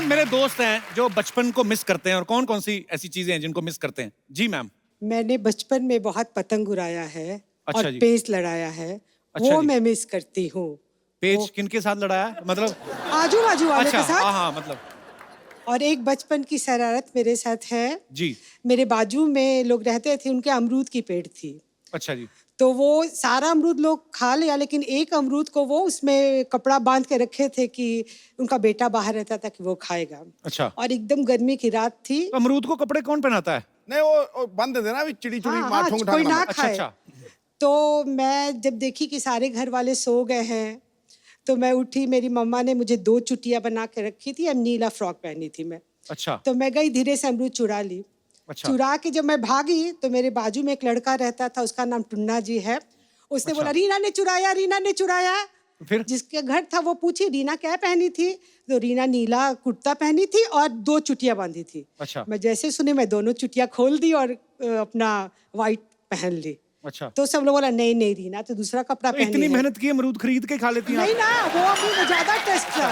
कौन मेरे दोस्त हैं जो बचपन को मिस करते हैं और कौन कौन सी ऐसी चीजें हैं जिनको मिस करते हैं? जी मैम। मैंने बचपन में बहुत पतंग उड़ाया है अच्छा और जी। पेच लड़ाया है। अच्छा वो जी। मैं मिस करती हूँ। पेच किनके साथ लड़ाया है? मतलब आजू बाजू वाले अच्छा, के साथ। हाँ मतलब और एक बचपन की शरारत मेरे साथ है। जी। मेरे बाजू में लोग रहते थे, उनके अमरूद की पेड़ थी। अच्छा जी। तो वो सारा अमरूद लोग खा लिया, लेकिन एक अमरूद को वो उसमें कपड़ा बांध के रखे थे कि उनका बेटा बाहर रहता था कि वो खाएगा। अच्छा। और एकदम गर्मी की रात थी। तो अमरूद को कपड़े कौन पहनाता है? नहीं वो बंद देना अभी चिड़ी चुड़ी हाँ, मार ठोंग कोई ठांग ना मत। अच्छा खाए। अच्छा। तो मैं जब देखी कि सारे घर वाले सो गए हैं, तो मैं उठी। मेरी मम्मा ने मुझे 2 चुटिया बना के रखी थी और नीला फ्रॉक पहनी थी मैं। अच्छा तो मैं गई, धीरे से अमरूद चुरा ली। अच्छा। चुरा के जब मैं भागी तो मेरे बाजू में एक लड़का रहता था, उसका नाम टुन्ना जी है। उसने अच्छा। बोला रीना ने चुराया, रीना ने चुराया। फिर? जिसके घर था वो पूछी रीना क्या पहनी थी, तो रीना नीला कुर्ता पहनी थी और 2 चुटिया बांधी थी। अच्छा। मैं जैसे सुनी, मैं दोनों चुटिया खोल दी और अपना वाइट पहन ली। अच्छा। तो सब लोग बोला नहीं नहीं रीना तो दूसरा कपड़ा तो पहनी इतनी है। मेहनत की अमरूद खरीद के खा लेती हैं नहीं आप? ना, वो अमरूद में ज्यादा टेस्ट था।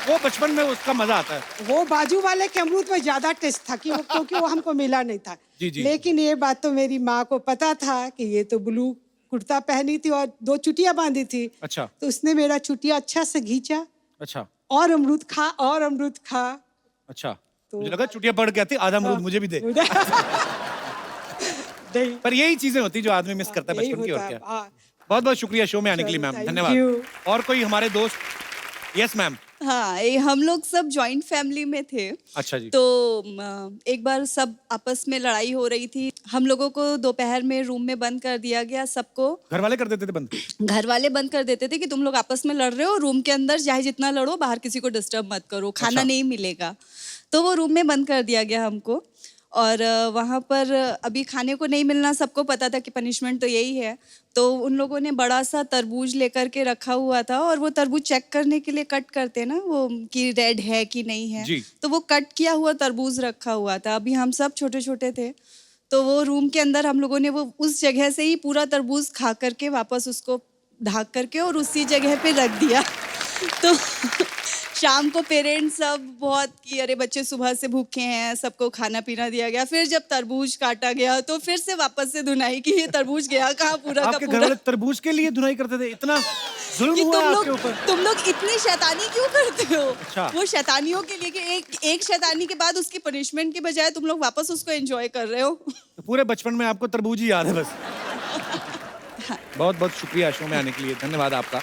वो बचपन में उसका मजा आता है। वो बाजू वाले के अमरूद में ज्यादा टेस्ट था क्योंकि वो हमको मिला नहीं था। जी, जी। लेकिन ये बात तो मेरी माँ को पता था कि ये तो ब्लू कुर्ता पहनी थी और 2 चुटिया बांधी थी। अच्छा। तो उसने मेरा चुटिया अच्छा से खींचा अच्छा और अमरूद खा और अमरूद खा। अच्छा। तो मुझे लगा चुटिया पकड़ के आती, आधा अमरूद मुझे भी दे। नहीं, पर यही चीजें होती जो आदमी मिस करता है यही बचपन की, और होता है। क्या। हाँ। बहुत बहुत शुक्रिया शो में आने के लिए चलो, मैम, thank धन्यवाद। you। और कोई हमारे दोस्त? Yes ma'am. हाँ, ये हम लोग सब जॉइंट फैमिली में थे। अच्छा जी। तो एक बार सब आपस में लड़ाई हो रही थी। हम लोगों को दोपहर में रूम में बंद कर दिया गया सबको। घर वाले कर देते थे बंद? घर वाले बंद कर देते थे कि तुम लोग आपस में लड़ रहे हो, रूम के अंदर चाहे जितना लड़ो, बाहर किसी को डिस्टर्ब मत करो, खाना अच्छा। नहीं मिलेगा। तो वो रूम में बंद कर दिया गया हमको। और वहाँ पर अभी खाने को नहीं मिलना, सबको पता था कि पनिशमेंट तो यही है। तो उन लोगों ने बड़ा सा तरबूज लेकर के रखा हुआ था और वो तरबूज चेक करने के लिए कट करते ना वो, कि रेड है कि नहीं है। जी। तो वो कट किया हुआ तरबूज रखा हुआ था। अभी हम सब छोटे छोटे थे, तो वो रूम के अंदर हम लोगों ने वो उस जगह से ही पूरा तरबूज खा करके वापस उसको ढक करके और उसी जगह पे रख दिया। तो शाम को पेरेंट्स सब बहुत कि अरे बच्चे सुबह से भूखे हैं, सबको खाना पीना दिया गया। फिर जब तरबूज काटा गया तो फिर से वापस से धुनाई कि ये तरबूज गया कहाँ पूरा का आपके घर पूरा। वाले तरबूज के लिए धुनाई करते थे? इतना जुल्म कि हुआ है आपके ऊपर? तुम लोग इतनी शैतानी क्यों करते हो? अच्छा। वो शैतानियों के लिए कि एक शैतानी के बाद उसकी पनिशमेंट के बजाय तुम लोग वापस उसको एंजॉय कर रहे हो। तो पूरे बचपन में आपको तरबूज ही याद है बस। बहुत बहुत शुक्रिया शो में आने के लिए, धन्यवाद आपका।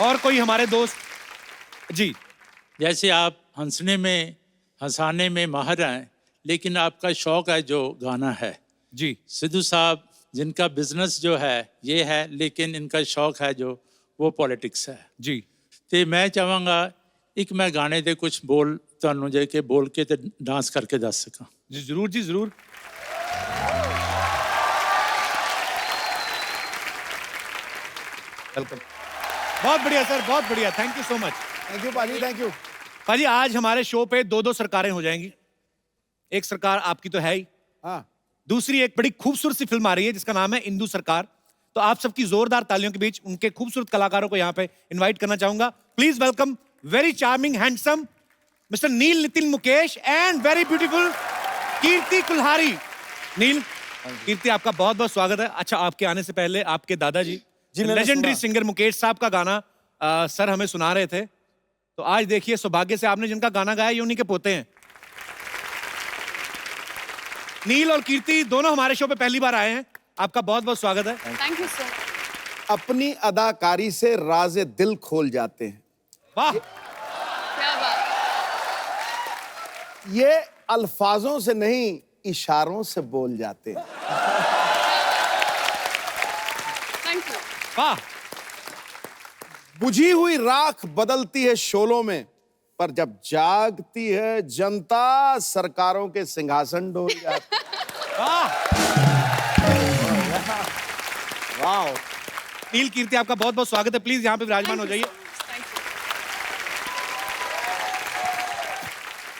और कोई हमारे दोस्त? जी। जैसे आप हंसने में, हंसाने में माहिर हैं, लेकिन आपका शौक है जो गाना है। जी। सिद्धू साहब जिनका बिजनेस जो है ये है, लेकिन इनका शौक है जो वो पॉलिटिक्स है। जी। तो मैं चाहांगा एक मैं गाने दे कुछ बोल ਤੁਹਾਨੂੰ जे के बोल के ते डांस करके दस सका। जी जरूर जी जरूर। वेलकम। बहुत बढ़िया सर, बहुत बढ़िया, thank you so much. Thank you पाजी, थैंक यू। पाजी आज हमारे शो पे 2-2 सरकारें हो जाएंगी। एक सरकार आपकी तो है ही, हाँ। दूसरी एक बड़ी खूबसूरत सी फिल्म आ रही है जिसका नाम है इंदू सरकार। तो आप सबकी जोरदार तालियों के बीच उनके खूबसूरत कलाकारों को यहाँ पे इनवाइट करना चाहूंगा। Please welcome very charming handsome mister Neil Nitin Mukesh and very beautiful Kirti Kulhari. Neil, Kirti, आपका बहुत बहुत स्वागत है। अच्छा, आपके आने से पहले आपके दादाजी लेजेंडरी सिंगर मुकेश साहब का गाना सर हमें सुना रहे थे। तो आज देखिए सौभाग्य से आपने जिनका गाना गाया ये उन्हीं के पोते हैं। नील और कीर्ति दोनों हमारे शो पे पहली बार आए हैं, आपका बहुत बहुत स्वागत है। Thank you sir. अपनी अदाकारी से राज़े दिल खोल जाते हैं। वाह। क्या बात। ये अल्फाजों से नहीं, इशारों से बोल जाते हैं। Thank you. वाह। बुझी हुई राख बदलती है शोलों में, पर जब जागती है जनता सरकारों के सिंहासन डोल जाते हैं। वाह। वाह। नील, कीर्ति, आपका बहुत बहुत स्वागत है। प्लीज यहाँ पे विराजमान हो जाइए।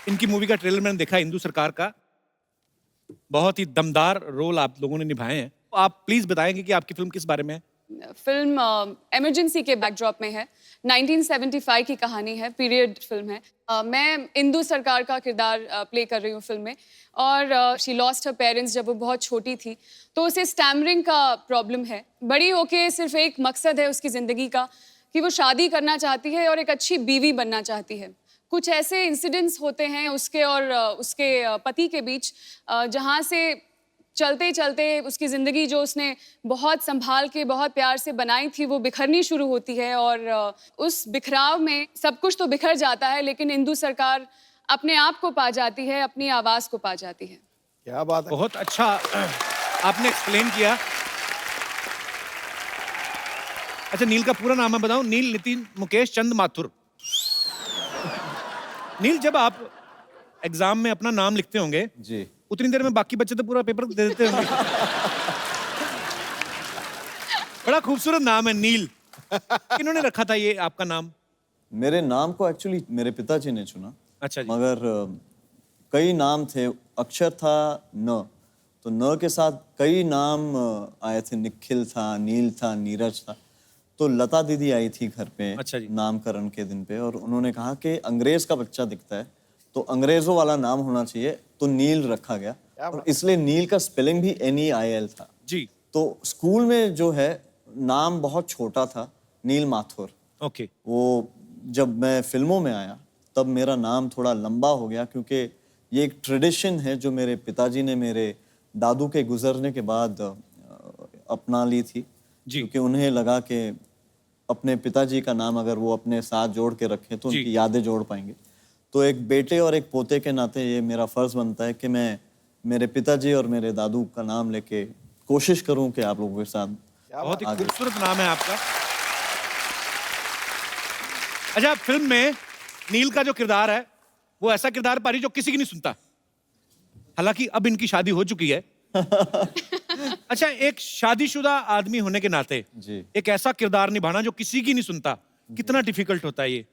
इनकी मूवी का ट्रेलर मैंने देखा, हिंदू सरकार का। बहुत ही दमदार रोल आप लोगों ने निभाए हैं। आप प्लीज बताएंगे कि आपकी फिल्म किस बारे में है? फिल्म इमरजेंसी के बैकड्रॉप में है। 1975 की कहानी है, पीरियड फिल्म है। मैं इंदु सरकार का किरदार प्ले कर रही हूँ फिल्म में। और शी लॉस्ट हर पेरेंट्स जब वो बहुत छोटी थी, तो उसे स्टैमरिंग का प्रॉब्लम है। बड़ी होके सिर्फ एक मकसद है उसकी ज़िंदगी का कि वो शादी करना चाहती है और एक अच्छी बीवी बनना चाहती है। कुछ ऐसे इंसिडेंट्स होते हैं उसके और उसके पति के बीच, जहाँ से चलते चलते उसकी ज़िंदगी जो उसने बहुत संभाल के बहुत प्यार से बनाई थी वो बिखरनी शुरू होती है। और उस बिखराव में सब कुछ तो बिखर जाता है, लेकिन इंदु सरकार अपने आप को पा जाती है, अपनी आवाज़ को पा जाती है। क्या बात है। बहुत अच्छा आपने एक्सप्लेन किया। अच्छा, नील का पूरा नाम मैं बताऊं? नील नितिन मुकेश चंद माथुर। नील, जब आप एग्जाम में अपना नाम लिखते होंगे जी, उतनी देर में बाकी बच्चे तो पूरा पेपर दे देते होंगे। बड़ा खूबसूरत नाम है नील। किन्होंने रखा था ये आपका नाम? मेरे नाम को एक्चुअली मेरे पिताजी ने चुना। अच्छा जी। मगर कई नाम थे, अक्षर था न, तो न के साथ कई नाम आए थे। निखिल था, नील था, नीरज था। तो लता दीदी आई थी घर पे अच्छा जी। नामकरण के दिन पे, और उन्होंने कहा कि अंग्रेज का बच्चा दिखता है तो अंग्रेजों वाला नाम होना चाहिए, तो नील रखा गया। और इसलिए नील का स्पेलिंग भी NEIL था जी। तो स्कूल में जो है नाम बहुत छोटा था, नील माथुर। ओके। वो जब मैं फिल्मों में आया तब मेरा नाम थोड़ा लंबा हो गया, क्योंकि ये एक ट्रेडिशन है जो मेरे पिताजी ने मेरे दादू के गुजरने के बाद अपना ली थी। जी। क्योंकि उन्हें लगा कि अपने पिताजी का नाम अगर वो अपने साथ जोड़ के रखें तो जी। उनकी यादें जोड़ पाएंगे। तो एक बेटे और एक पोते के नाते ये मेरा फर्ज बनता है कि मैं मेरे पिताजी और मेरे दादू का नाम लेके कोशिश करूं कि आप लोगों के साथ। बहुत ही खूबसूरत नाम है आपका। अच्छा, फिल्म में नील का जो किरदार है वो ऐसा किरदार पारी जो किसी की नहीं सुनता। हालांकि अब इनकी शादी हो चुकी है। अच्छा, एक शादीशुदा आदमी होने के नाते जी। एक ऐसा किरदार निभाना जो किसी की नहीं सुनता, कितना डिफिकल्ट होता है ये?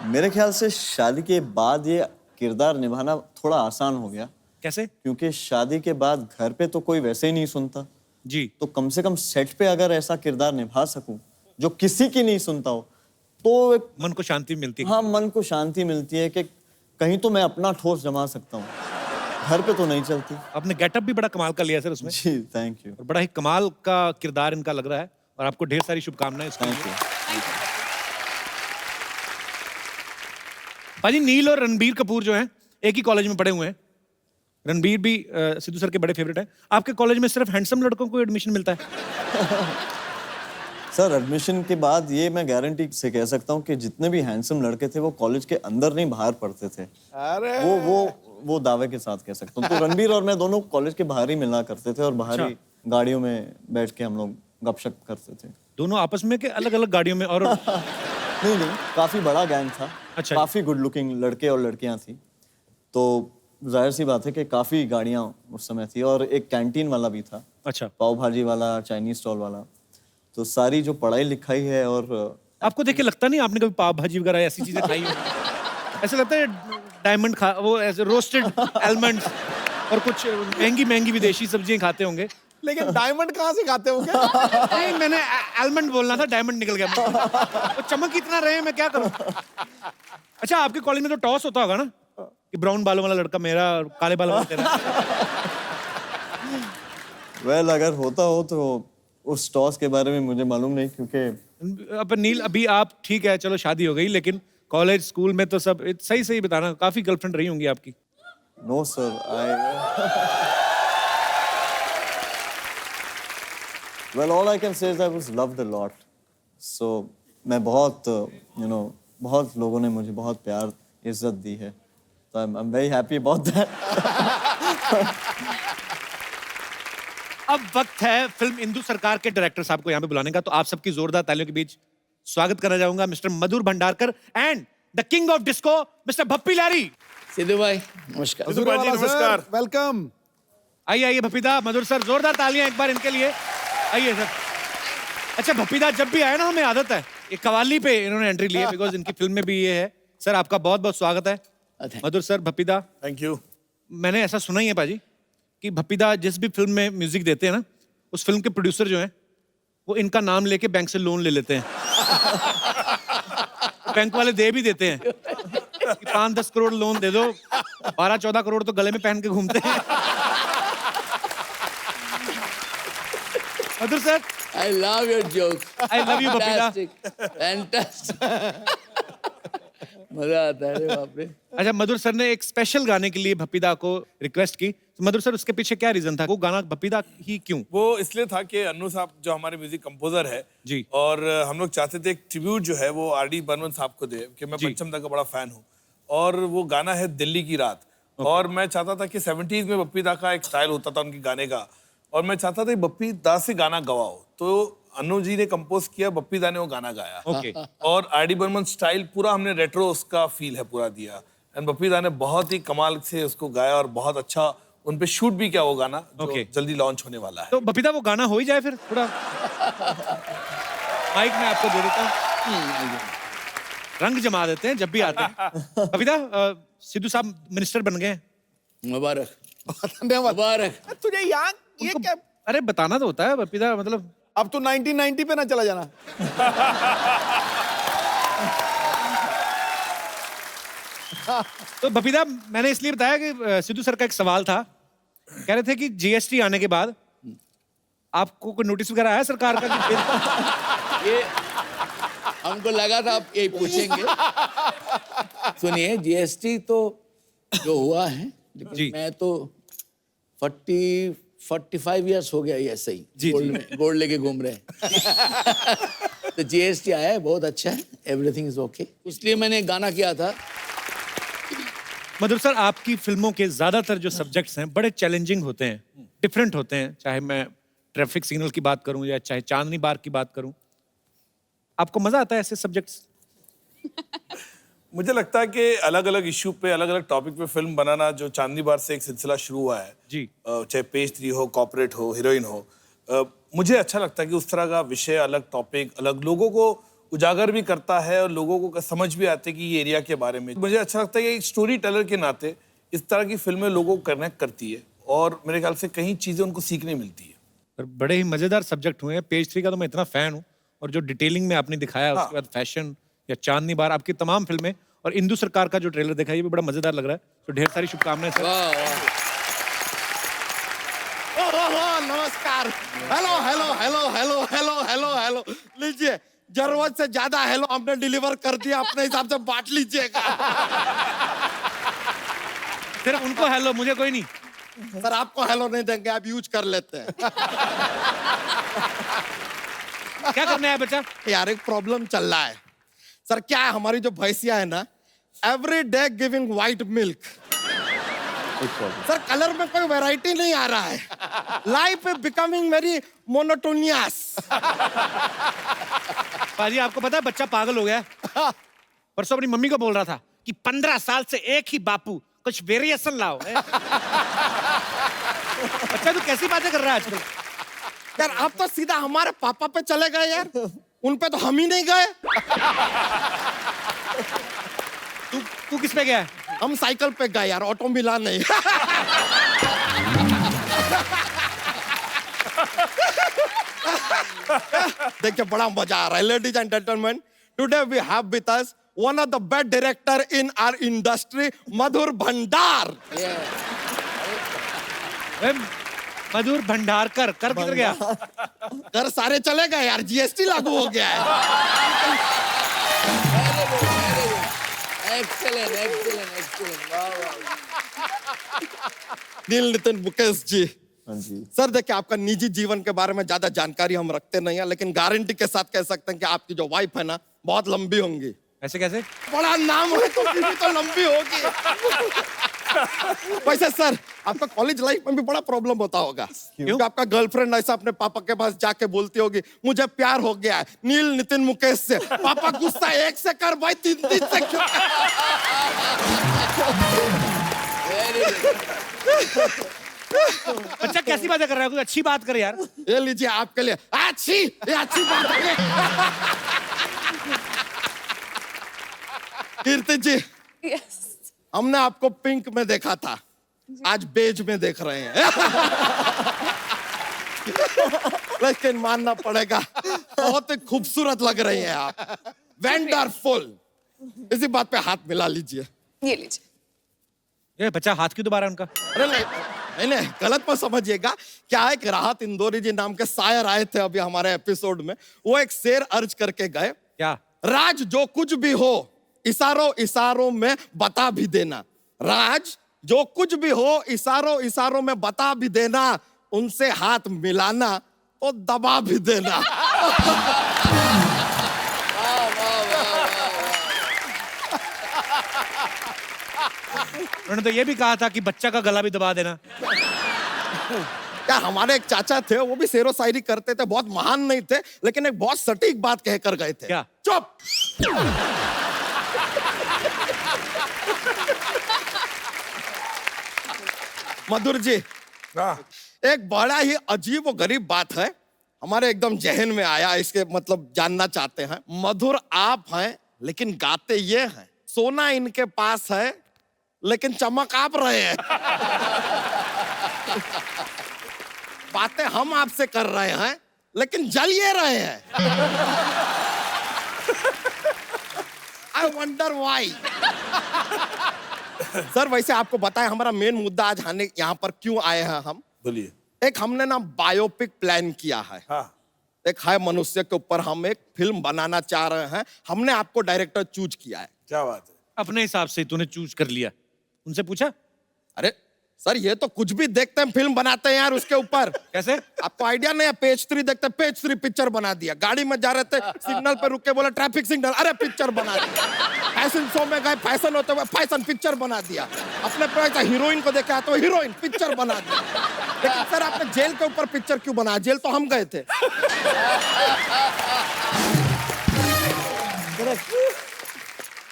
मेरे ख्याल से शादी के बाद ये किरदार निभाना थोड़ा आसान हो गया, कैसे? क्योंकि शादी के बाद घर पे तो कोई वैसे ही नहीं सुनता। जी। तो कम से कम सेट पे अगर ऐसा किरदार निभा सकूं जो किसी की नहीं सुनता हो, तो एक मन को शांति मिलती है। हाँ, मन को शांति मिलती है कि कहीं तो मैं अपना ठोस जमा सकता हूँ, घर पे तो नहीं चलती। आपने गेटअप भी बड़ा कमाल का लिया सर उसमें, जी, थैंक यू। और बड़ा ही कमाल का किरदार इनका लग रहा है, और आपको ढेर सारी शुभकामनाएं इसके थैंक लिए। यू। पाजी, नील और रणबीर कपूर जो हैं एक ही कॉलेज में पढ़े हुए हैं। रणबीर भी सिद्धू सर के बड़े फेवरेट हैं। आपके कॉलेज में सिर्फ हैंडसम लड़कों को एडमिशन मिलता है? सर, एडमिशन के बाद ये मैं गारंटी से कह सकता हूँ कि जितने भी हैंडसम लड़के थे वो कॉलेज के अंदर नहीं बाहर पढ़ते थे। अरे वो दावे के साथ कह सकता हूँ। तो रणबीर और मैं दोनों कॉलेज के बाहर ही मिला करते थे और बाहर ही गाड़ियों में बैठ के हम लोग गपशप करते थे। दोनों आपस में के अलग अलग गाड़ियों में? और नहीं, काफी बड़ा गैंग था। अच्छा। काफी गुड लुकिंग लड़के और लड़कियां थी, तो जाहिर सी बात है कि काफी गाड़ियां उस समय थी। और एक कैंटीन वाला भी था, अच्छा, पाव भाजी वाला, चाइनीज स्टॉल वाला। तो सारी जो पढ़ाई लिखाई है, और आपको देख के लगता नहीं आपने कभी पाव भाजी वगैरह ऐसी चीजें खाई हो? ऐसा लगता है डायमंड खा, वो ऐसे रोस्टेड आलमंड्स और कुछ महंगी महंगी विदेशी सब्जियां खाते होंगे। लेकिन डायमंड कहाँ से खाते हो? नहीं, मैंने आलमंड बोलना था, डायमंड निकल गया। वो चमक इतना रहे, मैं क्या करूं? अच्छा, आपके कॉलेज में तो टॉस होता होगा ना कि ब्राउन बालों वाला लड़का मेरा और काले बालों वाला तेरा? वेल, अगर होता हो तो उस टॉस के बारे में मुझे मालूम नहीं, क्योंकि अब नील, अभी आप ठीक है, चलो शादी हो गई, लेकिन कॉलेज स्कूल में तो सब सही सही बताना, काफी गर्लफ्रेंड रही होंगी आपकी? No sir, well, all I can say is I was loved a lot. So मैं बहुत बहुत लोगों ने मुझे बहुत प्यार इज्जत दी है, तो I'm very happy about that. अब वक्त है फिल्म इंदु सरकार के डायरेक्टर साहब को यहाँ पे बुलाने का, तो आप सबकी जोरदार तालियों के बीच स्वागत करना चाहूंगा mister Madhur Bhandarkar and the king of disco mister Bappi Lahiri. Sidhu भाई नमस्कार। सिद्धू भाई, नमस्कार, वेलकम। आइए आइए भप्पीदा, मधुर सर, जोरदार तालियां एक बार इनके लिए। आइए सर। अच्छा भप्पीदा, जब भी आए ना हमें आदत है, ये कवाली पे इन्होंने एंट्री ली है, बिकॉज इनकी फिल्म में भी ये है। सर, आपका बहुत बहुत स्वागत है। मधुर सर, भप्पीदा, थैंक यू। मैंने ऐसा सुना ही है पाजी कि भप्पीदा जिस भी फिल्म में म्यूजिक देते हैं ना, उस फिल्म के प्रोड्यूसर जो हैं वो इनका नाम लेके बैंक से लोन ले लेते हैं। बैंक वाले दे भी देते हैं कि 5-10 करोड़ लोन दे दो, 12-14 करोड़ तो गले में पहन के घूमते हैं। मधुर sir, I love your jokes. I love you, Babila. Fantastic. मजा आता है, अरे बाप रे। अच्छा, मधुर सर ने एक स्पेशल गाने के लिए भप्पीदा को रिक्वेस्ट की, तो मधुर सर उसके पीछे क्या रीजन था? वो गाना भप्पीदा ही क्यों? वो इसलिए था कि अन्नू साहब जो हमारे म्यूजिक कंपोजर है जी। और हम लोग चाहते थे एक ट्रिब्यूट जो है वो आर.डी. बर्मन साहब को दे, कि मैं जी। पंचम दा का बड़ा फैन हूँ और वो गाना है दिल्ली की रात। और मैं चाहता था कि 70s में बप्पी दा का एक स्टाइल होता था उनके गाने का, और मैं चाहता था कि बप्पी दा से गाना गवाओ, तो अन्नू जी ने कंपोज किया, बप्पी दा ने वो गाना गाया। ओके। और आर.डी. बर्मन स्टाइल पूरा हमने रेट्रो उसका फील है पूरा दिया, एंड बप्पी दा ने बहुत ही कमाल से उसको गाया और बहुत अच्छा उन पे शूट भी किया वो गाना, जो Okay. जल्दी लॉन्च होने वाला है। तो भप्पीदा वो गाना हो ही जाए फिर थोड़ा। माइक में आपको दे देता हूँ, रंग जमा देते हैं जब भी आते हैं। भप्पीदा, सिद्धू साहब मिनिस्टर बन गए। मुबारक मुबारक। तुझे यहाँ ये क्या? अरे बताना तो होता है भप्पीदा, मतलब अब तो 1990 पे ना चला जाना। तो भप्पीदा, मैंने इसलिए बताया कि सिद्धू सर का एक सवाल था, कह रहे थे कि जीएसटी आने के बाद आपको कोई नोटिस वगैरह आया सरकार का? ये हमको लगा था आप यही पूछेंगे। सुनिए, जीएसटी तो जो हुआ है, जी। लेकिन मैं तो 45 इयर्स हो गया ये ऐसे ही जी, गोल्ड में गोल्ड लेके घूम रहे हैं। तो जीएसटी आया है, बहुत अच्छा है, एवरीथिंग इज ओके। इसलिए मैंने गाना किया था। मधुर सर, आपकी फिल्मों के ज्यादातर जो सब्जेक्ट्स हैं बड़े चैलेंजिंग होते हैं, डिफरेंट होते हैं, चाहे मैं ट्रैफिक सिग्नल की बात करूं या चाहे चांदनी बार की बात करूं। आपको मजा आता है ऐसे सब्जेक्ट्स? मुझे लगता है कि अलग अलग इश्यू पे, अलग अलग टॉपिक पे फिल्म बनाना, जो चांदनी बार से एक सिलसिला शुरू हुआ है जी। चाहे पेज 3 हो, कॉर्पोरेट हो, हीरोइन हो, मुझे अच्छा लगता है कि उस तरह का विषय, अलग टॉपिक, अलग लोगों को उजागर भी करता है और लोगों को समझ भी आते कि ये एरिया के बारे में। मुझे अच्छा लगता है कि स्टोरी टेलर के नाते इस तरह की फिल्में लोगों को कनेक्ट करती है और मेरे ख्याल से कई चीजें उनको सीखने मिलती है। पर बड़े ही मजेदार सब्जेक्ट हुए हैं। पेज 3 का तो मैं इतना फैन हूं, और जो डिटेलिंग में आपने दिखाया, उसके बाद फैशन या चांदनी बार, आपकी तमाम फिल्में, और इंदु सरकार का जो ट्रेलर देखा, ये भी बड़ा मजेदार लग रहा है। तो ढेर सारी शुभकामनाएं सर। वाह वाह। नमस्कार। Hello hello hello hello hello hello hello. लीजिए, जरूरत से ज्यादा हेलो हमने डिलीवर कर दिया, अपने हिसाब से बांट लीजिएगा। सिर्फ उनको हेलो, मुझे कोई नहीं। सर आपको हेलो नहीं देंगे, आप यूज कर लेते हैं। क्या करना है बच्चा? यार एक प्रॉब्लम चल रहा है सर। क्या है, हमारी जो भैंसिया है ना, every day giving white milk. Sir colour में कोई वैरायटी नहीं आ रहा है। Life is becoming very monotonous. पाजी, आपको पता है बच्चा पागल हो गया है? परसों अपनी मम्मी को बोल रहा था कि 15 साल से एक ही बापू, कुछ वेरिएशन लाओ। बच्चा तो कैसी बातें कर रहा है आजकल? यार आप तो सीधा हमारे पापा पे चले गए यार, उन पे तो हम ही नहीं गए। तू किस पे गया है? हम साइकिल पे गए यार, ऑटो मिला नहीं। देखिए बड़ा मजा आ रहा है। Ladies and gentleman, today we have with us one of the best director in our industry, Madhur Bhandar. Madhur Bhandarkar कर किधर गया? घर सारे चले गए यार, जीएसटी लागू हो गया है। Excellent excellent excellent. वाह वाह। नील नितिन मुकेश जी। हाँ जी। सर देखिए, आपका निजी जीवन के बारे में ज्यादा जानकारी हम रखते नहीं है, लेकिन गारंटी के साथ कह सकते हैं कि आपकी जो वाइफ है ना, बहुत लंबी होंगी। ऐसे कैसे? बड़ा नाम है तो बीवी तो लंबी होगी। वैसे सर आपका कॉलेज लाइफ में भी बड़ा प्रॉब्लम होता होगा, क्योंकि आपका गर्लफ्रेंड ऐसा अपने पापा के पास जाके बोलती होगी, मुझे प्यार हो गया है नील नितिन मुकेश से। पापा गुस्सा 1 से कर भाई, 3 से क्यों? बच्चा कैसी बातें कर रहा है? कुछ अच्छी बात कर यार। ये लीजिए आपके लिए ये अच्छी बात है। कीर्ति जी, Yes. हमने आपको पिंक में देखा था, आज बेज में देख रहे हैं। लेकिन मानना पड़ेगा बहुत ही खूबसूरत लग रही हैं आप, वंडरफुल। इसी बात पे हाथ मिला लीजिए। ये लीजिए। ये बच्चा हाथ क्यों दोबारा उनका? अरे नहीं, गलत मत समझिएगा। क्या है कि राहत इंदौरी जी नाम के शायर आए थे अभी हमारे एपिसोड में, वो एक शेर अर्ज करके गए। क्या? राज जो कुछ भी हो इशारों इशारों में बता भी देना, राज जो कुछ भी हो इशारों इशारों में बता भी देना, उनसे हाथ मिलाना तो दबा भी देना। उन्होंने तो ये भी कहा था कि बच्चा का गला भी दबा देना। क्या हमारे एक चाचा थे, वो भी शेरो शायरी करते थे, बहुत महान नहीं थे लेकिन एक बहुत सटीक बात कहकर गए थे। क्या? चुप। मधुर जी, हाँ। एक बड़ा ही अजीब और गरीब बात है, हमारे एकदम जहन में आया, इसके मतलब जानना चाहते हैं। मधुर आप हैं लेकिन गाते ये हैं, सोना इनके पास है लेकिन चमक आप रहे हैं। बातें हम आपसे कर रहे हैं लेकिन जल ये रहे हैं। I wonder why. सर वैसे आपको बताएं हमारा मेन मुद्दा आज आने यहाँ पर क्यों आए हैं हम? बोलिए। एक हमने ना बायोपिक प्लान किया है। हाँ। एक है मनुष्य के ऊपर हम एक फिल्म बनाना चाह रहे हैं, हमने आपको डायरेक्टर चूज किया है। क्या बात है? अपने हिसाब से तूने चूज कर लिया, उनसे पूछा? अरे सर ये तो कुछ भी देखते हैं फिल्म बनाते हैं यार उसके ऊपर। कैसे? आपको आइडिया नहीं है? पेज 3 देखते, पेज 3 पिक्चर बना दिया। गाड़ी में जा रहे थे, सिग्नल पे रुक के बोला ट्रैफिक सिग्नल, अरे पिक्चर बना दिया। फैशन शो में गए, फैशन होते हुए फैशन पिक्चर बना दिया। अपने पे हीरोइन को देखा तो हीरोइन पिक्चर बना दिया। लेकिन सर आपने जेल के ऊपर पिक्चर क्यों बनाया? जेल तो हम गए थे।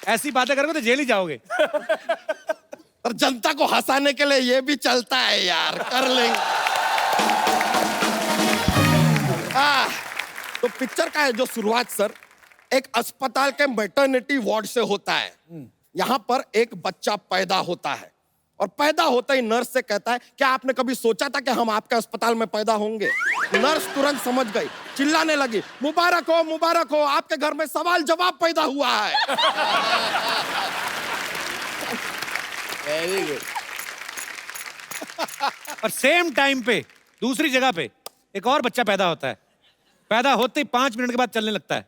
ऐसी बातें करोगे तो जेल ही जाओगे। और जनता को हंसाने के लिए ये भी चलता है यार, कर लेंगे। तो पिक्चर का है जो शुरुआत सर एक अस्पताल के मैटरनिटी वार्ड से होता है। यहाँ पर एक बच्चा पैदा होता है और पैदा होता ही नर्स से कहता है क्या आपने कभी सोचा था कि हम आपके अस्पताल में पैदा होंगे? नर्स तुरंत समझ गई, चिल्लाने लगी, मुबारक हो, आपके घर में सवाल जवाब पैदा हुआ है। Very good. और सेम टाइम पे दूसरी जगह पे एक और बच्चा पैदा होता है, पैदा होते ही 5 मिनट के बाद चलने लगता है।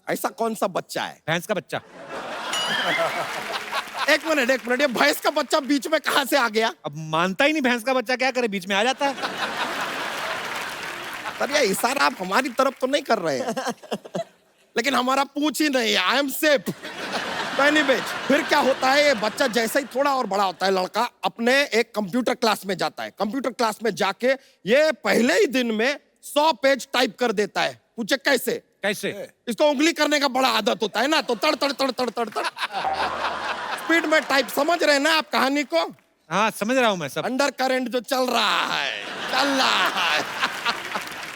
ऐसा कौन सा बच्चा है? भैंस का बच्चा। एक मिनट, ये भैंस का बच्चा बीच में कहां से आ गया? अब मानता ही नहीं भैंस का बच्चा, क्या करे, बीच में आ जाता है। सर ये इशारा आप हमारी तरफ तो नहीं कर रहे हैं। लेकिन हमारा पूछ ही नहीं है, आई एम सेफ। फिर क्या होता है, ये बच्चा जैसे ही थोड़ा और बड़ा होता है, लड़का अपने एक कंप्यूटर क्लास में जाता है। कंप्यूटर क्लास में जाके ये पहले ही दिन में 100 पेज टाइप कर देता है। पूछे कैसे? इसको उंगली करने का बड़ा आदत होता है ना, तो तड़ तड़ तड़ तड़ तड़ तड़ स्पीड में टाइप। समझ रहे हैं ना आप कहानी को? हाँ समझ रहा हूं मैं सब। अंडर करंट जो चल रहा है।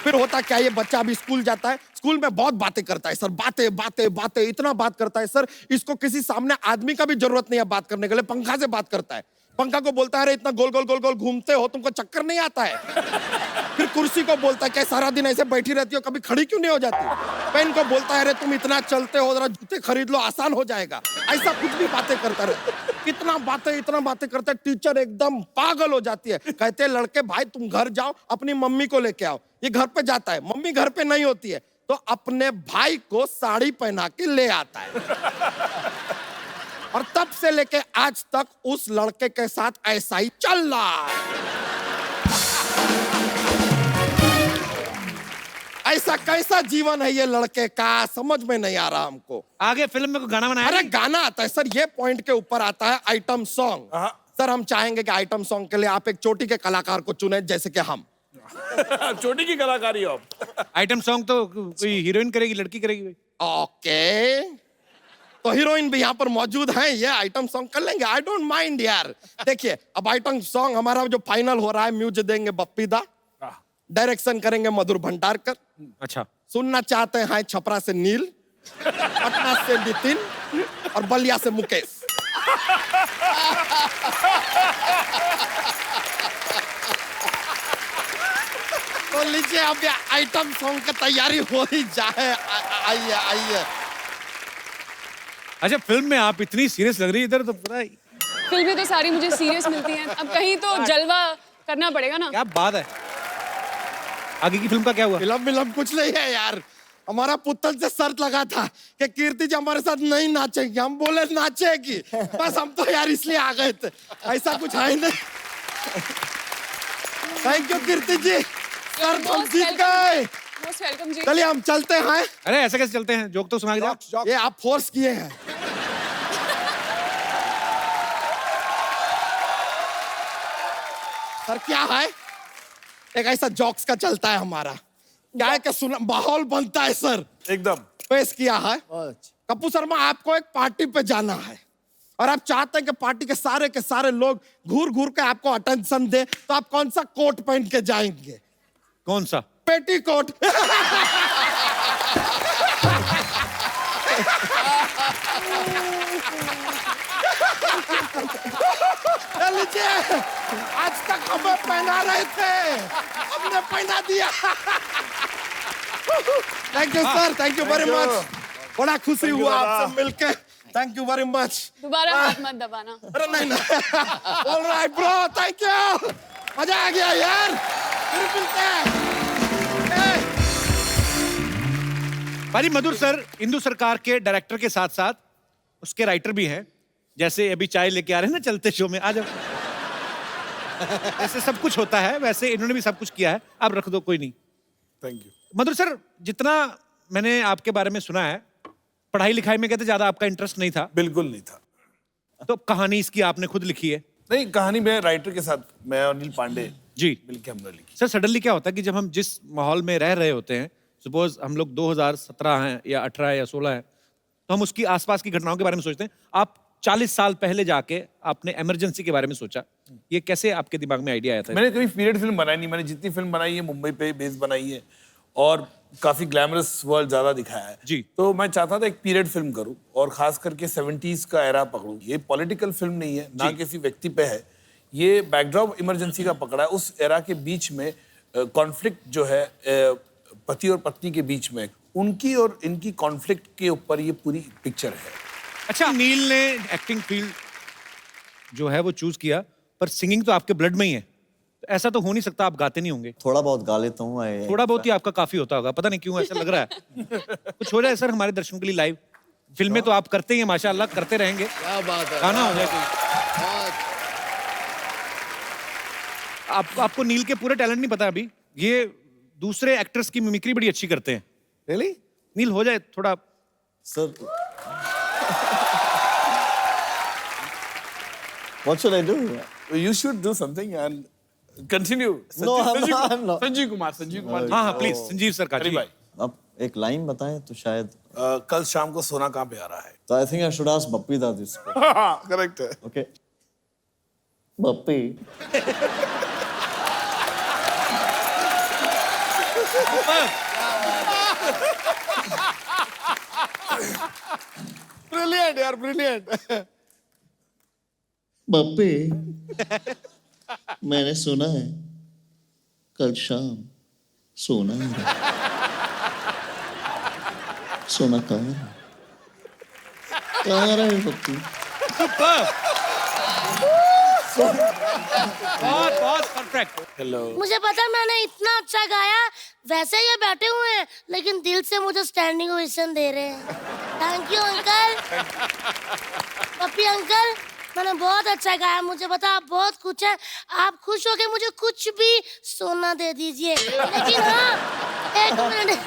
फिर होता क्या, ये बच्चा अभी स्कूल जाता है, स्कूल में बहुत बातें करता है सर, बातें इतना बात करता है सर, इसको किसी सामने आदमी का भी जरूरत नहीं है बात करने के लिए, पंखा से बात करता है। पंखा को बोलता है अरे इतना गोल गोल घूमते हो, तुमको चक्कर नहीं आता है? फिर कुर्सी को बोलता है क्या सारा दिन ऐसे बैठी रहती हो, कभी खड़ी क्यों नहीं हो जाती? पेन को बोलता है अरे तुम इतना चलते हो, जरा जूते खरीद लो, आसान हो जाएगा। ऐसा कुछ भी बातें करता रहता। इतना बातें करता है, टीचर एकदम पागल हो जाती है। कहते हैं लड़के भाई तुम घर जाओ, अपनी मम्मी को लेके आओ। ये घर पे जाता है, मम्मी घर पे नहीं होती है, तो अपने भाई को साड़ी पहना के ले आता है। और तब से लेके आज तक उस लड़के के साथ ऐसा ही चल रहा है। ऐसा कैसा जीवन है ये लड़के का, समझ में नहीं आ रहा हमको। आगे फिल्म में कोई गाना बनाया? अरे गाना आता है सर, ये पॉइंट के ऊपर आता है आइटम सॉन्ग। सर हम चाहेंगे कि आइटम सॉन्ग के लिए आप एक चोटी के कलाकार को चुने, जैसे कि हम। चोटी की कलाकारी हो आप। आइटम सॉन्ग तो कोई हीरोइन करेगी, लड़की करेगी? ओके, तो हीरोइन भी यहाँ पर मौजूद है, ये आइटम सॉन्ग कर लेंगे, आई डोंट माइंड यार। देखिए अब आइटम सॉन्ग हमारा जो फाइनल हो रहा है, म्यूजिक देंगे बप्पी दा, डायरेक्शन करेंगे मधुर भंडारकर। अच्छा। सुनना चाहते हैं छपरा से नील, पटना से नितिन और बलिया से मुकेश। तो लीजिए अब ये आइटम सॉन्ग की तैयारी हो ही जाए। आइए आइए। अच्छा, फिल्म में आप इतनी सीरियस लग रही है, इधर तो पूरा फिल्में तो सारी मुझे सीरियस मिलती हैं, अब कहीं तो जलवा करना पड़ेगा ना। क्या बात है। आगे की फिल्म का क्या हुआ? फिल्म कुछ नहीं है यार। हमारा पुतल से शर्त लगा था कि कीर्ति जी हमारे साथ नहीं नाचेगी, हम बोले नाचेगी, बस हम तो यार इसलिए आ गए थे, ऐसा कुछ है ही नहीं। Thank you Kirti ji, sir हम जीत गए। मोस्ट वेलकम जी। चलिए हम चलते हैं। अरे ऐसे कैसे चलते हैं, जोक तो सुना के जाओ। ये आप फोर्स किए हैं। सर क्या है, एक ऐसा जॉक्स का चलता है हमारा, क्या है कि सुना माहौल बनता है सर। एकदम पेश किया है। कपूर शर्मा, आपको एक पार्टी पे जाना है और आप चाहते हैं कि पार्टी के सारे लोग घूर घूर के आपको अटेंशन दे, तो आप कौन सा कोट पहन के जाएंगे? कौन सा? पेटी कोट। लीजिए, आज तक हमें पहना रहे थे, हमने पहना दिया। Thank you sir, thank you very much. बड़ा खुशी हुआ आपसे मिलके, थैंक यू वेरी मच। दोबारा हाथ मत दबाना। अरे नहीं। ऑलराइट ब्रो, थैंक यू, मजा आ गया यार, फिर मिलते हैं। भाई मधुर सर इंदु सरकार के डायरेक्टर के साथ साथ उसके राइटर भी हैं, जैसे अभी चाय लेके आ रहे हैं ना चलते शो में, आ जाओ। ऐसे सब कुछ होता है, वैसे इन्होंने भी सब कुछ किया है, आप रख दो, कोई नहीं। Thank you. मधुर सर, जितना मैंने आपके बारे में सुना है, पढ़ाई लिखाई में कहते ज्यादा आपका इंटरेस्ट नहीं था। बिल्कुल नहीं था। तो कहानी इसकी आपने खुद लिखी है? नहीं, कहानी मैं राइटर के साथ, मैं और अनिल पांडे जी मिलके हमने लिखी। सर, सडनली क्या होता है कि जब हम जिस माहौल में रह रहे होते हैं, सपोज हम लोग 2017 हैं या 18 या 16 हैं, तो हम उसकी आसपास की घटनाओं के बारे में सोचते हैं। आप 40 साल पहले जाके आपने इमरजेंसी के बारे में सोचा, ये कैसे आपके दिमाग में आइडिया आया था? मैंने कभी पीरियड फिल्म बनाई नहीं, मैंने जितनी फिल्म बनाई है मुंबई पे बेस बनाई है और काफी ग्लैमरस वर्ल्ड ज्यादा दिखाया है जी। तो मैं चाहता था एक पीरियड फिल्म करूं और खास करके 70s का एरा पकड़ूं। ये पॉलिटिकल फिल्म नहीं है, ना किसी व्यक्ति पे है, ये बैकड्रॉप इमरजेंसी का पकड़ा है। उस एरा के बीच में कॉन्फ्लिक्ट जो है पति और पत्नी के बीच में, उनकी और इनकी कॉन्फ्लिक्ट के ऊपर ये पूरी पिक्चर है। अच्छा, नील ने एक्टिंग फील्ड जो है वो चूज किया, पर सिंगिंग तो आपके ब्लड में ही है, तो ऐसा तो हो नहीं सकता आप गाते नहीं होंगे? थोड़ा बहुत गा लेता हूँ। थोड़ा बहुत ही आपका काफी होता होगा, पता नहीं क्यों ऐसा लग रहा है। कुछ हो जाए सर हमारे दर्शकों के लिए लाइव। फिल्में तो आप करते ही हैं माशाल्लाह, करते रहेंगे, क्या बात है, गाना हो जाए कोई। आपको नील के पूरे टैलेंट नहीं पता अभी, ये दूसरे एक्टर्स की मिमिक्री बड़ी अच्छी करते हैं। Really? नील हो जाए थोड़ा। Sir, what should I do? You should do something and continue. No, I'm not. Sanjeev Kumar. हाँ हाँ प्लीज, संजीव सर का अरे जी। भाई, आप एक लाइन बताएं तो शायद। कल शाम को सोना कहाँ पे आ रहा है? तो I think I should ask Bappi दादी इसको। करेक्ट है। ओके, बप्पी, ब्रिलियंट यार, ब्रिलियंट। बप्पी, मैंने सुना है कल शाम सोना है। सोना कहाँ है? कहाँ है बप्पी? बहुत बहुत परफेक्ट। हेलो। मुझे पता मैंने इतना अच्छा गाया, वैसे ये बैठे हुए हैं लेकिन दिल से मुझे स्टैंडिंग ओवेशन दे रहे हैं। Thank you uncle, Pappi uncle, मैंने बहुत अच्छा गाया। मुझे पता आप बहुत खुश हैं, आप खुश हो के मुझे कुछ भी सोना दे दीजिए, लेकिन हाँ एक मिनट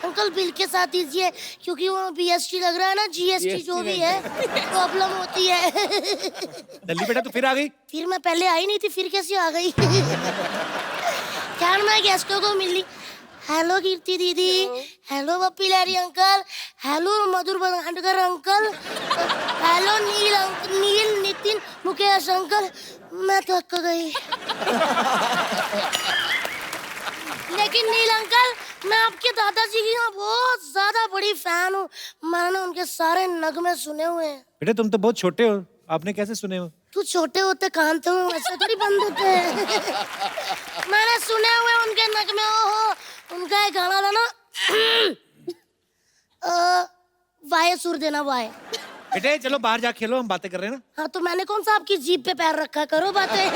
अंकल बिल के साथ दीजिए, क्योंकि वो BST लग रहा है ना, GST जो भी है प्रॉब्लम होती है। दल्ली बेटा तो फिर आ गई? फिर मैं पहले आई नहीं थी, फिर कैसे आ गई? खैर मैं गेस्टों को मिली। हेलो कीर्ति दीदी, हेलो पप्पी लहरी अंकल, हेलो मधुर बनाडकर अंकल, हेलो नील नितिन मुकेश अंकल। मैं थक गई। लेकिन नील अंकल, मैं आपके दादाजी की ना बहुत ज्यादा बड़ी फैन हूँ। मैंने उनके सारे नगमे सुने हुए हैं। बेटा तुम तो बहुत छोटे हो, आपने कैसे सुने हो? तू छोटे होते कान तो वैसे थोड़ी बंद होते हैं। मैंने सुने हुए उनके नगमे। ओहो, उनका एक गाना था ना, वाये सुर देना वाये। बेटे चलो बाहर जा खेलो, हम बातें कर रहे हैं ना। हाँ तो मैंने कौन सा आपकी जीभ पे पैर रखा, करो बातें।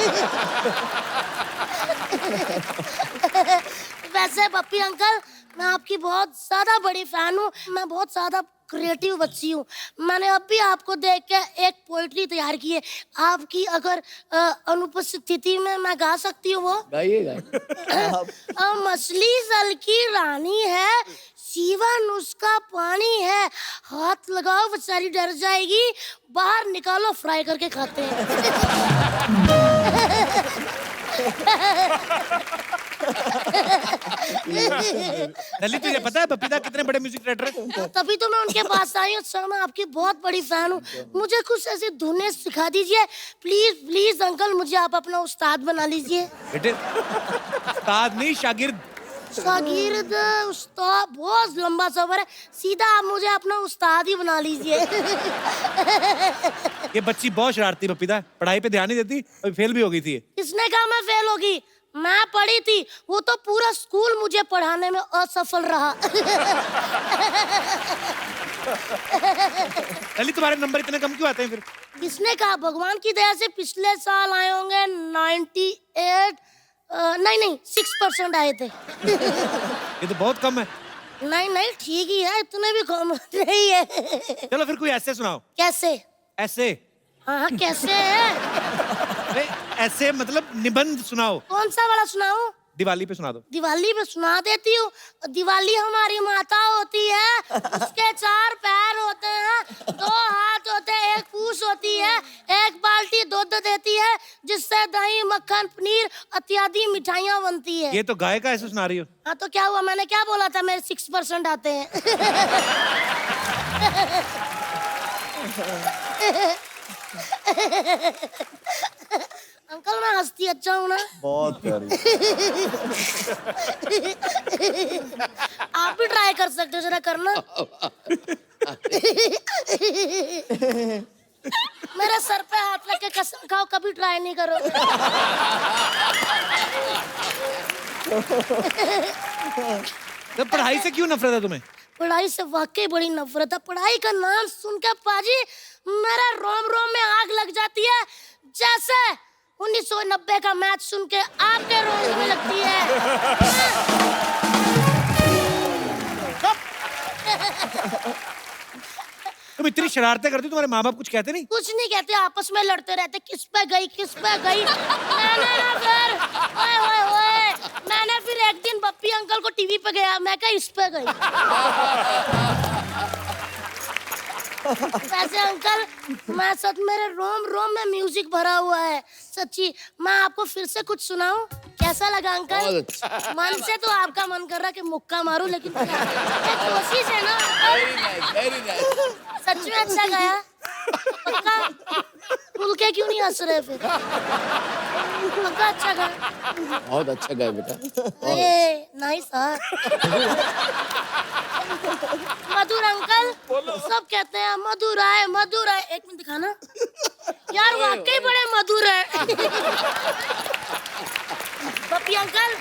वैसे पप्पी अंकल, मैं आपकी बहुत ज्यादा बड़ी फैन हूँ। मैं बहुत ज्यादा क्रिएटिव बच्ची हूँ। मैंने अभी आपको देख के एक पोइट्री तैयार की है। आपकी अगर अनुपस्थिति में मैं गा सकती हूँ वो। गाइए। मछली जल की रानी है, जीवन उसका पानी है। हाथ लगाओ बेचारी डर जाएगी, बाहर निकालो फ्राई करके खाते हैं। ललित तुझे पता है बपीता कितने बड़े म्यूजिक डायरेक्टर है? तभी तो मैं उनके पास आई हूँ सर। मैं आपकी बहुत बड़ी फैन हूँ। मुझे कुछ ऐसी धुनें सिखा दीजिए प्लीज प्लीज अंकल। मुझे आप अपना उस्ताद बना लीजिए। बेटे उस्ताद नहीं, शागिर्द। शागिर्द उस्ताद बहुत लंबा सफर है। सीधा आप मुझे अपना उस्ताद ही बना लीजिए। ये बच्ची बहुत शरारती बपीता, पढ़ाई पे ध्यान नहीं देती, अभी फेल भी हो गई थी। किसने कहा मैं फेल होगी? मैं पढ़ी थी, वो तो पूरा स्कूल मुझे पढ़ाने में असफल रहा। ललित तुम्हारे नंबर इतने कम क्यों आते हैं फिर? किसने कहा? भगवान की दया से पिछले साल आए होंगे 98 नहीं 6% आए थे। ये तो बहुत कम है। नहीं ठीक ही है, इतने भी कम नहीं है। चलो फिर कोई ऐसे सुनाओ। कैसे? ऐसे? हाँ कैसे है? अरे ऐसे मतलब निबंध सुनाओ। कौन सा वाला सुनाऊं? दिवाली पे सुना दो। दिवाली पे सुना देती हूँ। दिवाली हमारी माता होती है, उसके 4 पैर होते हैं, 2 हाथ होते हैं, 1 पूंछ होती है, 1 बाल्टी दूध देती है जिससे दही मक्खन पनीर इत्यादि मिठाइयाँ बनती है। ये तो गाय का ऐसे सुना रही हो। हाँ तो क्या हुआ? मैंने क्या बोला था? मेरे 6% आते हैं। अंकल मैं हंसती अच्छा हूँ ना? बहुत प्यारी। आप भी ट्राई कर सकते हो, जरा करना। मेरे सर पे हाथ रख के कसम खाओ कभी ट्राई नहीं करोगे। तो पढ़ाई से क्यों नफरत है तुम्हें? पढ़ाई से वाकई बड़ी नफरत है। पढ़ाई का नाम सुन के पाजी मेरा रोम रोम में आग लग जाती है, जैसे 1990 का मैच सुन के आपके रोम में लगती है। तुम इतनी शरारतें करती हो, तुम्हारे माँ बाप कुछ कहते नहीं? कुछ नहीं कहते, आपस में लड़ते रहते, किस पे गई किस पे गई। मैंने ना फिर ओए ओए ओए मैंने फिर एक दिन बप्पी अंकल को टीवी पे गया, मैं कहा इस पे गई। वैसे अंकल मैं सच, मेरे रोम रोम में म्यूजिक भरा हुआ है सच्ची। मैं आपको फिर से कुछ सुनाऊं? कैसा लगा अंकल? मन से तो आपका मन कर रहा है कि मुक्का मारूं, लेकिन कोशिश है ना। Very nice. सच में अच्छा गाया? पक्का? खुल के क्यों नहीं हंस रहे फिर? पक्का अच्छा गाया? बहुत अच्छा गाया बेटा। अरे नाइस। हाँ मधुर अंकल, सब कहते हैं मधुर आए मधुर आए। एक मिनट दिखाना यार, वाकई बड़े मधुर है। पप्पी अंकल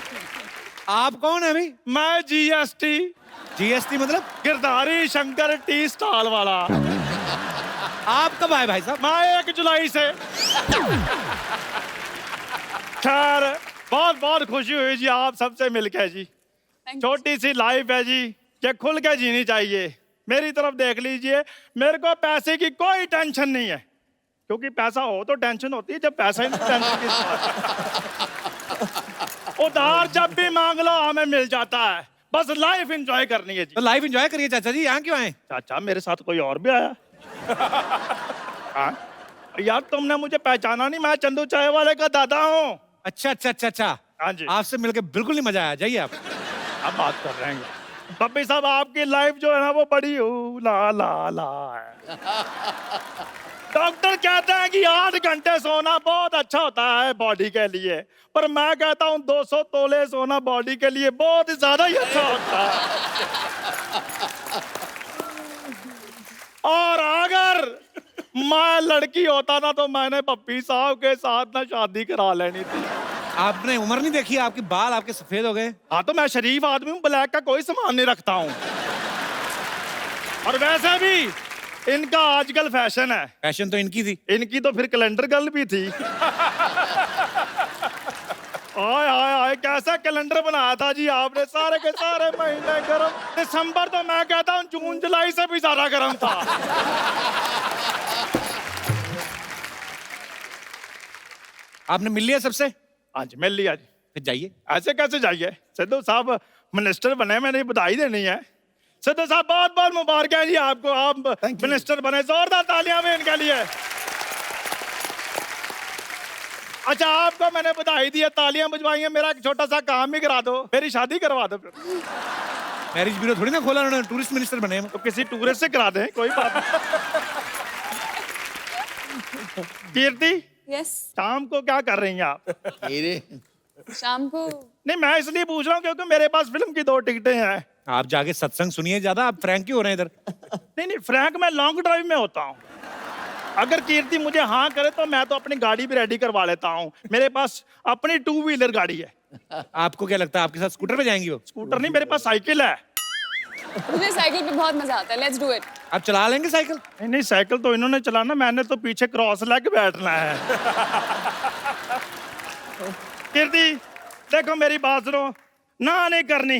आप कौन है अभी? मैं जीएसटी। जीएसटी मतलब? गिरधारी शंकर टी स्टॉल वाला। आप कब आए भाई साहब? मैं 1 जुलाई से। खैर बहुत बहुत खुशी हुई जी आप सबसे मिलके जी। छोटी सी लाइफ है जी, ये खुल के जीनी चाहिए। मेरी तरफ देख लीजिए, मेरे को पैसे की कोई टेंशन नहीं है, क्योंकि पैसा हो तो टेंशन होती है, जब पैसा ही नहीं टेंशन की। उधार जब भी मांग लो हमें मिल जाता है, बस लाइफ एंजॉय करनी है जी। तो लाइफ एंजॉय करिए चाचा जी, यहाँ क्यों आए? चाचा मेरे साथ कोई और भी आया? हाँ? यार तुमने मुझे पहचाना नहीं, मैं चंदू चाय वाले का दादा हूँ। अच्छा अच्छा अच्छा अच्छा। हाँ जी। आपसे मिलके बिल्कुल नहीं मजा आया, जाइए आप। अब बात कर रहे हैं पप्पी साहब, आपकी लाइफ जो है ना वो बड़ी ला ला ला है। डॉक्टर कहते हैं कि 8 घंटे सोना बहुत अच्छा होता है बॉडी के लिए, पर मैं कहता हूँ 200 तोले सोना बॉडी के लिए बहुत ही ज्यादा ही अच्छा होता है। और अगर मैं लड़की होता ना तो मैंने पप्पी साहब के साथ ना शादी करा लेनी थी। आपने उम्र नहीं देखी, आपके बाल आपके सफेद हो गए। हाँ तो मैं शरीफ आदमी हूँ, ब्लैक का कोई सामान नहीं रखता हूँ। और वैसे भी इनका आजकल फैशन है। फैशन तो इनकी थी। इनकी तो फिर कैलेंडर गर्ल भी थी। आय आय आय कैसा कैलेंडर बनाया था जी आपने, सारे के सारे महीने गर्म। दिसंबर तो मैं कहता हूँ जून जुलाई से भी ज्यादा गर्म था। आपने मिल लिया सबसे? हाँ जी मिल लिया जी। फिर जाइए। ऐसे कैसे जाइए, सिद्धू साहब मिनिस्टर बने, मैंने बधाई देनी है। सिद्धू साहब बहुत बहुत मुबारक है जी आपको, आप मिनिस्टर बने, जोरदार तालियां भी इनके लिए। अच्छा आपको मैंने बधाई दी है, तालियां बजवाई हैं, मेरा एक छोटा सा काम भी करा दो, मेरी शादी करवा दो। फिर मैरिज ब्यूरो थोड़ी ना खोला उन्होंने, टूरिस्ट मिनिस्टर बने हैं। तो किसी टूरिस्ट से करा दें, कोई बात नहीं। कीर्ति यस। शाम को क्या कर रही हैं आप? शाम को नहीं मैं इसलिए पूछ रहा हूँ क्योंकि मेरे पास फिल्म की 2 टिकटें हैं। आप जाके सत्संग सुनिए ज्यादा, आप फ्रैंक क्यों हो रहे हैं इधर? नहीं फ्रैंक मैं लॉन्ग ड्राइव में होता हूँ। अगर कीर्ति मुझे हाँ करे तो मैं तो अपनी गाड़ी भी रेडी करवा लेता हूँ, मेरे पास अपनी 2 व्हीलर गाड़ी है। आपको क्या लगता है आपके साथ स्कूटर पे जाएंगी वो? स्कूटर नहीं, मेरे पास साइकिल है। मुझे साइकिल पे बहुत मजा आता है, लेट्स डू इट। आप चला लेंगे साइकिल? नहीं साइकिल तो इन्होंने चलाना, मैंने तो पीछे क्रॉस लेके बैठना है। कीर्ति देखो मेरी बात सुनो, ना नहीं करनी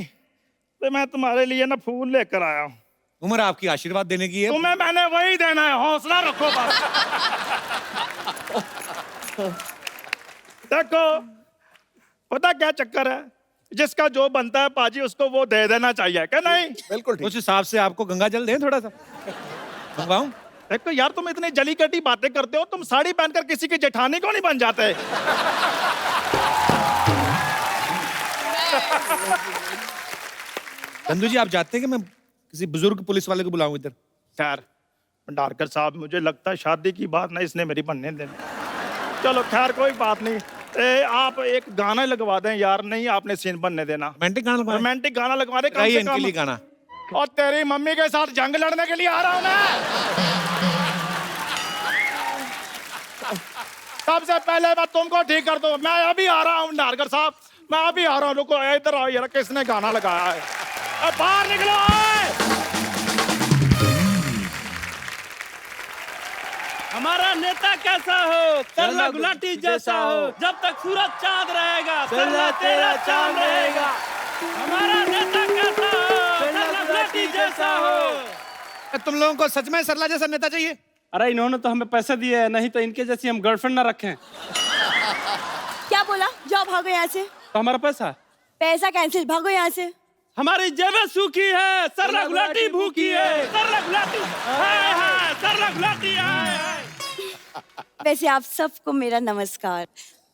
तो मैं तुम्हारे लिए ना फूल लेकर आया हूँ। उम्र आपकी आशीर्वाद देने की है। तुम्हें मैंने वही देना है, हौसला रखो बस। देखो पता क्या चक्कर है, जिसका जो बनता है पाजी उसको वो दे देना चाहिए, क्या नहीं? बिल्कुल ठीक। उस हिसाब से आपको गंगा जल दें थोड़ा सा, मंगवाऊं? देखो यार तुम इतनी जली कटी बातें करते हो, तुम साड़ी पहनकर किसी की जेठानी को नहीं बन जाते? चंदू जी आप चाहते हैं कि मैं किसी बुजुर्ग पुलिस वाले को बुलाऊं इधर? खैर भंडारकर साहब मुझे लगता है शादी की बात ना इसने मेरी बनने देनी। चलो खैर कोई बात नहीं, आप एक गाना लगवा दें यार। नहीं आपने सीन बनने देना, रोमांटिक गाना लगवा? रोमांटिक गाना लगवा दे गाइए इनके लिए गाना। और तेरी मम्मी के साथ जंग लड़ने के लिए आ रहा हूं मैं। सबसे पहले मैं तुमको ठीक कर दूं, मैं अभी आ रहा हूं भंडारकर साहब, मैं अभी आ रहा हूं। रुको इधर आओ यार, किसने गाना लगाया है? बाहर निकलो। हमारा नेता कैसा हो, तरला गुलाटी जैसा हो, जब तक सूरज चांद रहेगा तरला तेरा चांद रहेगा। हमारा नेता कैसा हो, तरला गुलाटी जैसा हो। तुम लोगों को सच में सरला जैसा नेता चाहिए? अरे इन्होंने तो हमें पैसे दिए हैं, नहीं तो इनके जैसी हम गर्लफ्रेंड ना रखें। क्या बोला? जाओ भागो यहाँ से। तो हमारा पैसा कैंसिल, भागो यहाँ से। हमारी जेबें सूखी है, सरला गुलाटी भूखी है, सरला गुलाटी हाय हाय, सरला गुलाटी हाय हाय। वैसे आप सबको मेरा नमस्कार।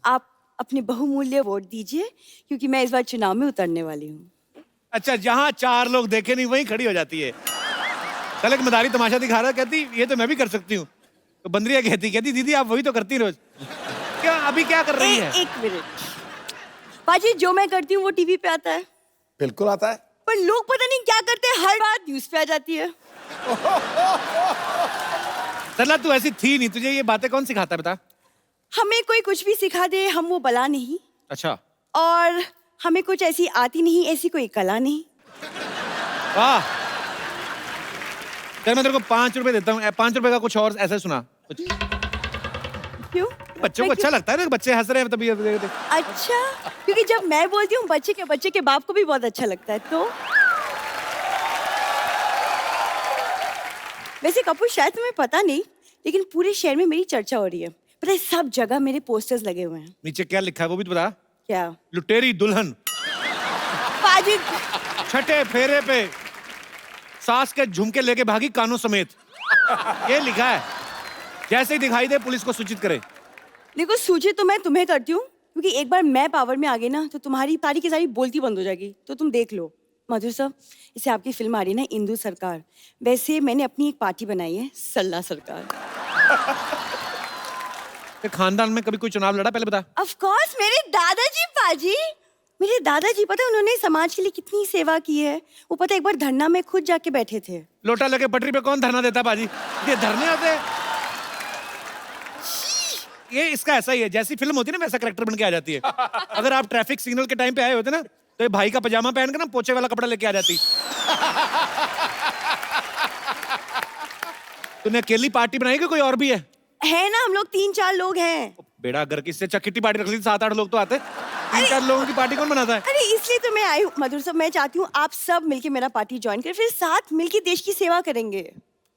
आप अपने बहुमूल्य वोट दीजिए क्योंकि मैं इस बार चुनाव में उतरने वाली हूँ। अच्छा जहाँ 4 लोग देखे नहीं वहीं खड़ी हो जाती है। कल एक मदारी तमाशा दिखा रहा, कहती ये तो मैं भी कर सकती हूँ। तो बंदरिया कहती दीदी आप वही तो करती रोज। क्या अभी क्या कर रही है? एक मिनट पाजी, जो मैं करती हूँ वो टीवी पे आता है। बिल्कुल आता है। पर लोग पता नहीं क्या करते हैं, हर बात न्यूज पे आ जाती है। सरला तू ऐसी थी नहीं, तुझे ये बातें कौन सिखाता है बता? हमें कोई कुछ भी सिखा दे हम वो बला नहीं। अच्छा। और हमें कुछ ऐसी आती नहीं, ऐसी कोई कला नहीं। वाह, चल मैं तेरे को 5 रुपए देता हूँ, 5 रुपए का कुछ और ऐसा सुना कुछ। क्यों? बच्चों को अच्छा लगता है ना, बच्चे हंस रहे हैं तभी। अच्छा, क्योंकि जब मैं बोलती हूँ बच्चे के बाप को भी बहुत अच्छा लगता है। तो वैसे कपूर शायद तुम्हें पता नहीं, लेकिन पूरे शहर में मेरी चर्चा हो रही है। पता है सब जगह मेरे पोस्टर्स लगे हुए हैं। नीचे क्या लिखा है वो भी तो बता। क्या? लुटेरी दुल्हन। पाजी छठे फेरे पे सास के झुमके लेके भागी कानों समेत, ये लिखा है। जैसे ही दिखाई दे पुलिस को सूचित करे। देखो सूचित तो मैं तुम्हें करती हूँ, क्योंकि एक बार मैं पावर में आ गई ना तो तुम्हारी सारी की सारी बोलती बंद हो जाएगी। तो तुम देख लो। मधुर साहब, इसे आपकी फिल्म आ रही है ना, इंदू सरकार। वैसे मैंने अपनी एक पार्टी बनाई है, सल्ला सरकार। खानदान में कभी कोई चुनाव लड़ा पहले बता? ऑफ कोर्स मेरे दादाजी पाजी, मेरे दादाजी पता है उन्होंने समाज के लिए कितनी सेवा की है। वो पता है एक बार धरना में खुद जाके बैठे थे। लोटा लगे पटरी पे कौन धरना देता बाजी? ये धरने होते हैं। ये इसका ऐसा ही है, जैसी फिल्म होती है ना वैसा करेक्टर बन के आ जाती है। अगर आप ट्रैफिक सिग्नल के टाइम पे आए होते ना तो ये भाई का पजामा पहन के ना पोछे वाला कपड़ा लेके आ जाती। तूने अकेली पार्टी बनाई कि कोई और भी है ना, हम लोग 3-4 लोग हैं। बेड़ा अगर किससे अच्छा किट्टी पार्टी रख ली 7-8 लोग तो आते। 3-4 लोगों की पार्टी कौन बनाता है? अरे इसलिए तो मैं आई हूँ मधुर साहब, मैं चाहती हूँ आप सब मिलके मेरा पार्टी ज्वाइन करें, फिर साथ मिलके देश की सेवा करेंगे।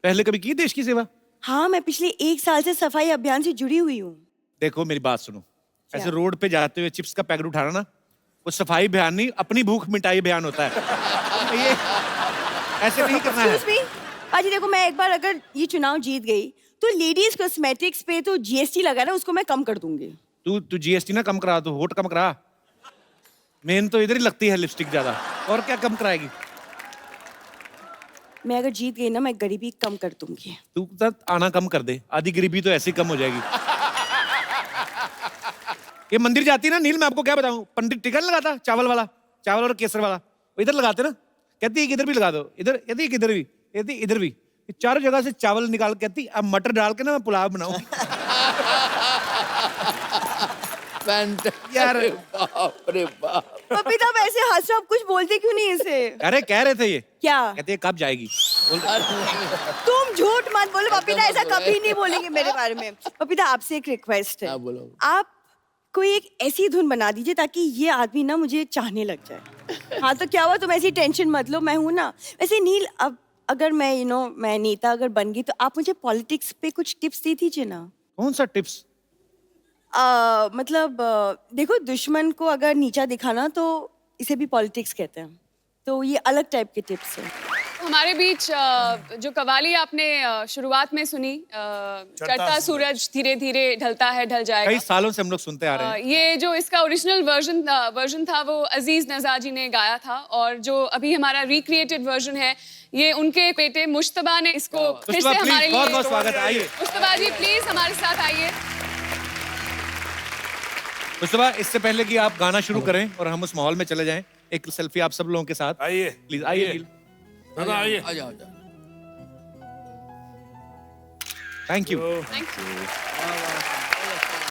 पहले कभी की देश की सेवा? हाँ, मैं पिछले 1 साल से सफाई अभियान से जुड़ी हुई हूँ। देखो मेरी बात सुनो, ऐसे रोड पे जाते हुए चिप्स का पैकेट उठाना ना वो सफाई अभियान नहीं, अपनी भूख मिटाई अभियान होता है। ये ऐसे नहीं करना है। पाजी देखो, मैं एक बार अगर ये चुनाव जीत गई तो लेडीज कॉस्मेटिक्स पे तो जीएसटी लगा ना, उसको मैं कम कर दूंगी। तू जीएसटी ना कम करा, तो वोट कम करा। मेन तो इधर ही लगती है लिपस्टिक ज्यादा, और क्या कम कराएगी? मैं अगर जीत गई ना, मैं गरीबी कम कर दूंगी। तू आना कम कर दे, आधी गरीबी तो ऐसे ही कम हो जाएगी। ये मंदिर जाती है ना नील, मैं आपको क्या बताऊं, पंडित टिकट लगाता चावल वाला, चावल और केसर वाला, वो इधर लगाते ना, कहती है इधर भी लगा दो, इधर कहती है इधर भी, कहती इधर भी, चारों जगह से चावल निकाल, कहती अब मटर डाल के ना मैं पुलाव बनाऊं। यार बाप रे बाप। पपीता आप ऐसे हंस रहे हो, आप कुछ बोलते क्यों नहीं इसे? अरे कह रहे थे ये क्या कहते कब जाएगी? तुम झूठ मत बोलो पपीता, ऐसा कभी नहीं बोलेंगे मेरे बारे में। पपीता आपसे एक रिक्वेस्ट है, आप कोई एक ऐसी धुन बना दीजिए ताकि ये आदमी ना मुझे चाहने लग जाए। हाँ तो क्या हुआ, तुम ऐसी टेंशन मत लो, मैं हूँ ना। वैसे नील, अब अगर मैं मैं नेता अगर बन गई तो आप मुझे पॉलिटिक्स पे कुछ टिप्स दे दीजिए ना। कौन सा टिप्स? मतलब देखो, दुश्मन को अगर नीचा दिखाना तो इसे भी पॉलिटिक्स कहते हैं, तो ये अलग टाइप के टिप्स हैं। हमारे बीच जो कवाली आपने शुरुआत में सुनी, चढ़ता सूरज धीरे धीरे ढलता है ढल जाएगा, कई सालों से हम लोग सुनते आ रहे हैं। ये जो इसका ओरिजिनल वर्जन था वो अजीज नज़ा जी ने गाया था, और जो अभी हमारा रिक्रिएटेड वर्जन है ये उनके बेटे मुश्तबा ने इसको फिर से हमारे लिए। बहुत स्वागत है, आइए मुश्तबा जी प्लीज हमारे साथ आइए। मुश्तबा, इससे पहले कि आप गाना शुरू करें और हम उस माहौल में चले जाएं, एक सेल्फी आप सब लोगों के साथ। आइए प्लीज आइए। आइए। Thank you. Thank you.